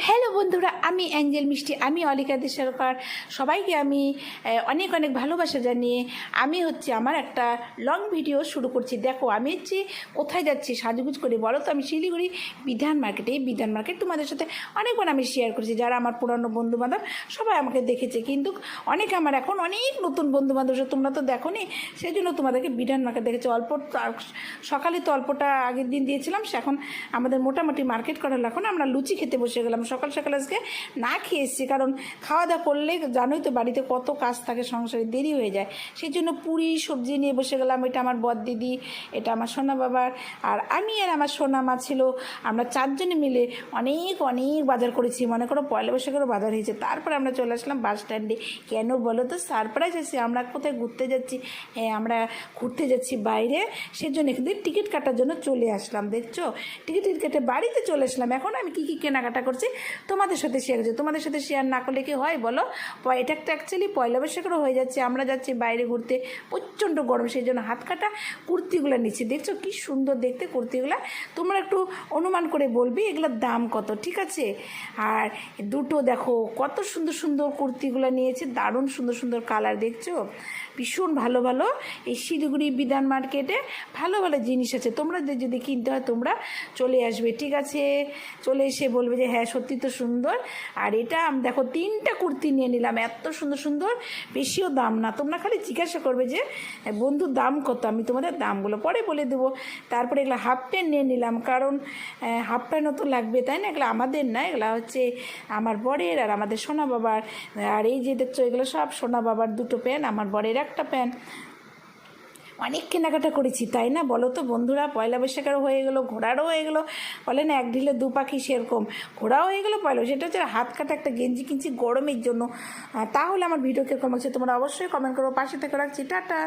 Hello বন্ধুরা, আমি Angel মিষ্টি, আমি অলিকা সরকার। সবাইকে আমি অনেক অনেক ভালোবাসা জানিয়ে আমি আমার একটা লং ভিডিও শুরু করছি। দেখো আমি কোথায় যাচ্ছি সাজুগুজ করে বলো তো। আমি শিলিগুড়ি বিধান মার্কেটে। এই বিধান মার্কেট তোমাদের সাথে অনেকবার আমি শেয়ার করেছি। যারা আমার পুরানো বন্ধুবান্ধব সবাই আমাকে দেখেছে, কিন্তু অনেকে আমার এখন অনেক নতুন বন্ধুবান্ধব, তোমরা তো দেখো নি, সেই জন্য তোমাদেরকে বিধান মার্কেট দেখেছে। সকালে তো অল্পটা আগের দিন দিয়েছিলাম, সে এখন আমাদের মোটামুটি মার্কেট করার এখন আমরা লুচি খেতে বসে গেলাম। সকাল সকাল আজকে না খেয়ে এসেছি, কারণ খাওয়া দাওয়া করলে জানোই তো বাড়িতে কত কাজ থাকে, সংসারে দেরি হয়ে যায়। সেই জন্য পুরি সবজি নিয়ে বসে গেলাম। এটা আমার বর দিদি, এটা আমার সোনা বাবার, আর আমি আর আমার সোনা মা ছিল। আমরা চারজনে মিলে অনেক অনেক বাজার করেছি। মনে করো পয়লা বৈশাখেরও বাজার হয়েছে। তারপরে আমরা চলে আসলাম বাস স্ট্যান্ডে। কেন বলো তো? সারপ্রাইজ আছে। আমরা কোথায় ঘুরতে যাচ্ছি? হ্যাঁ, আমরা ঘুরতে যাচ্ছি বাইরে। সেজন্য এখানে টিকিট কাটার জন্য চলে আসলাম। দেখছো, টিকিট কেটে বাড়িতে চলে আসলাম। এখন আমি কী কী কেনাকাটা করছি তোমাদের সাথে শেয়ার করছি। তোমাদের সাথে শেয়ার না করলে কি হয় বলো? এটা একটা অ্যাকচুয়ালি পয়লা বৈশাখেরও হয়ে যাচ্ছে। আমরা যাচ্ছি বাইরে ঘুরতে, প্রচণ্ড গরম, সেই জন্য হাত কাটা কুর্তিগুলো নিচ্ছি। দেখছো কি সুন্দর দেখতে কুর্তিগুলো। তোমরা একটু অনুমান করে বলবি এগুলোর দাম কত, ঠিক আছে? আর দুটো দেখো কত সুন্দর সুন্দর কুর্তিগুলো নিয়েছে, দারুণ সুন্দর সুন্দর কালার। দেখছো ভীষণ ভালো ভালো এই শিলিগুড়ি বিধান মার্কেটে ভালো ভালো জিনিস আছে। তোমরা যদি কিনতে হয় তোমরা চলে আসবে, ঠিক আছে? চলে এসে বলবে যে হ্যাঁ সত্যি তো সুন্দর। আর এটা দেখো 3টা কুর্তি নিয়ে নিলাম, এত সুন্দর সুন্দর, বেশিও দাম না। তোমরা খালি জিজ্ঞাসা করবে যে বন্ধুর দাম কত, আমি তোমাদের দামগুলো পরে বলে দেবো। তারপরে এগুলো হাফ প্যান্ট নিয়ে নিলাম, কারণ হাফ প্যান্টও তো লাগবে, তাই না? এগুলো আমাদের না, এগুলো আমার বরের আর আমাদের সোনা বাবার। আর এই যে দেখছো এগুলো সব সোনা বাবার দুটো প্যান্ট, আমার বরের একটা প্যান্ট। অনেক কেনাকাটা করেছি, তাই না বলো তো বন্ধুরা? পয়লা বৈশাখেরও হয়ে গেলো, ঘোড়ারও হয়ে গেলো। বলে না এক ঢিলে দু পাখি, সেরকম ঘোড়াও হয়ে গেলো পয়লা। সেটা হচ্ছে হাত কাটা একটা গেঞ্জি কিনছি গরমের জন্য। তাহলে আমার ভিডিও কীরকম হচ্ছে তোমরা অবশ্যই কমেন্ট করো। পাশে থেকে রাখছি, টাটা।